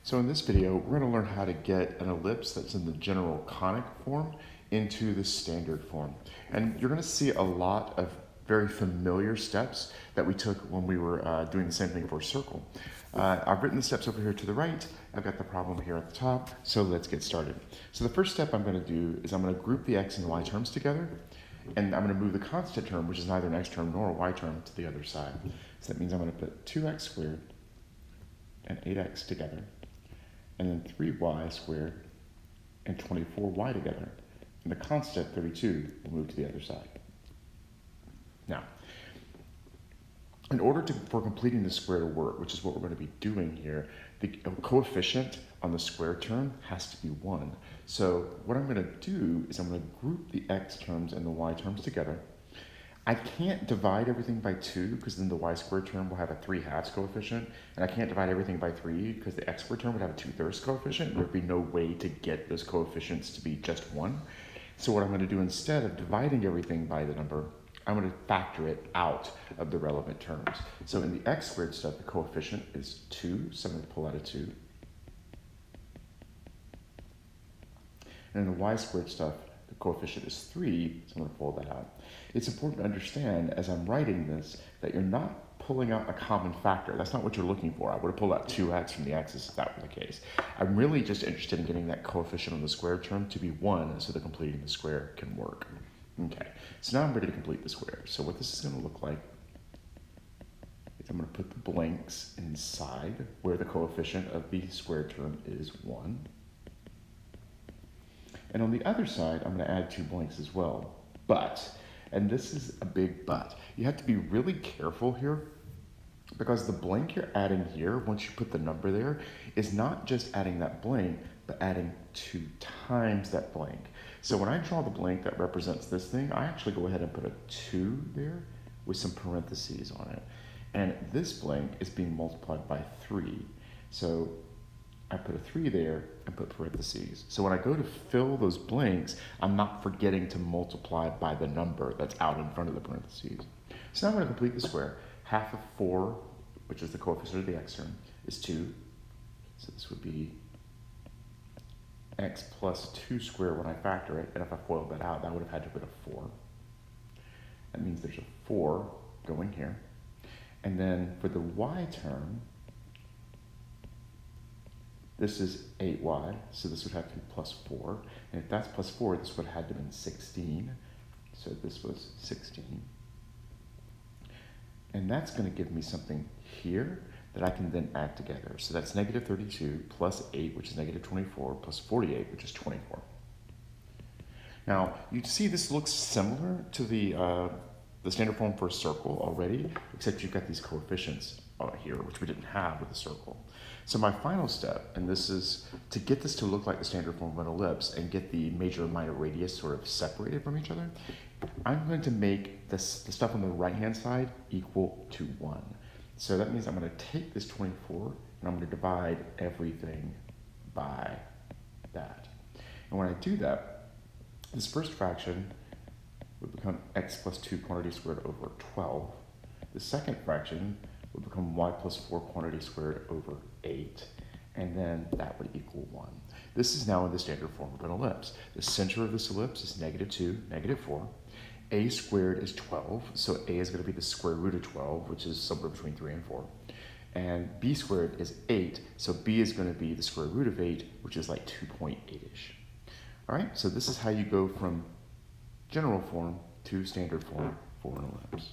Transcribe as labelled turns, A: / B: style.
A: So in this video, we're going to learn how to get an ellipse that's in the general conic form into the standard form. And you're going to see a lot of very familiar steps that we took when we were doing the same thing for a circle. I've written the steps over here to the right. I've got the problem here at the top. So let's get started. So the first step I'm going to do is I'm going to group the x and y terms together. And I'm going to move the constant term, which is neither an x term nor a y term, to the other side. So that means I'm going to put 2x squared and 8x together, and then 3y squared and 24y together. And the constant, 32, will move to the other side. Now, in order for completing the square to work, which is what we're going to be doing here, the coefficient on the square term has to be 1. So what I'm going to do is I'm going to group the x terms and the y terms together. I can't divide everything by 2 because then the y squared term will have a 3/2 coefficient, and I can't divide everything by 3 because the x squared term would have a 2/3 coefficient. There'd be no way to get those coefficients to be just 1. So what I'm going to do instead of dividing everything by the number, I'm going to factor it out of the relevant terms. So in the x squared stuff, the coefficient is 2, so I'm going to pull out a 2. And in the y squared stuff, the coefficient is 3, so I'm going to pull that out. It's important to understand as I'm writing this that you're not pulling out a common factor. That's not what you're looking for. I would have pulled out 2x from the x's if that were the case. I'm really just interested in getting that coefficient on the square term to be 1 so that completing the square can work. Okay, so now I'm ready to complete the square. So what this is going to look like is I'm going to put the blanks inside where the coefficient of the square term is 1. And on the other side, I'm going to add 2 blanks as well. But, and this is a big but, you have to be really careful here because the blank you're adding here, once you put the number there, is not just adding that blank, but adding 2 times that blank. So when I draw the blank that represents this thing, I actually go ahead and put a 2 there with some parentheses on it. And this blank is being multiplied by 3. So I put a 3 there and put parentheses. So when I go to fill those blanks, I'm not forgetting to multiply by the number that's out in front of the parentheses. So now I'm going to complete the square. Half of 4, which is the coefficient of the x term, is 2. So this would be x plus 2 squared when I factor it. And if I FOIL that out, that would have had to put a 4. That means there's a 4 going here. And then for the y term, this is 8y, so this would have to be plus 4. And if that's plus 4, this would have had to have been 16. So this was 16. And that's going to give me something here that I can then add together. So that's negative 32 plus 8, which is negative 24, plus 48, which is 24. Now, you see this looks similar to the standard form for a circle already, except you've got these coefficients here, which we didn't have with a circle. So my final step, and this is to get this to look like the standard form of an ellipse and get the major and minor radius sort of separated from each other, I'm going to make the stuff on the right-hand side equal to 1. So that means I'm going to take this 24 and I'm going to divide everything by that. And when I do that, this first fraction would become x plus 2 quantity squared over 12. The second fraction would become y plus 4 quantity squared over 8, and then that would equal 1. This is now in the standard form of an ellipse. The center of this ellipse is negative 2, negative 4. A squared is 12, so a is going to be the square root of 12, which is somewhere between 3 and 4. And b squared is 8, so b is going to be the square root of 8, which is like 2.8-ish. All right, so this is how you go from general form to standard form for an ellipse.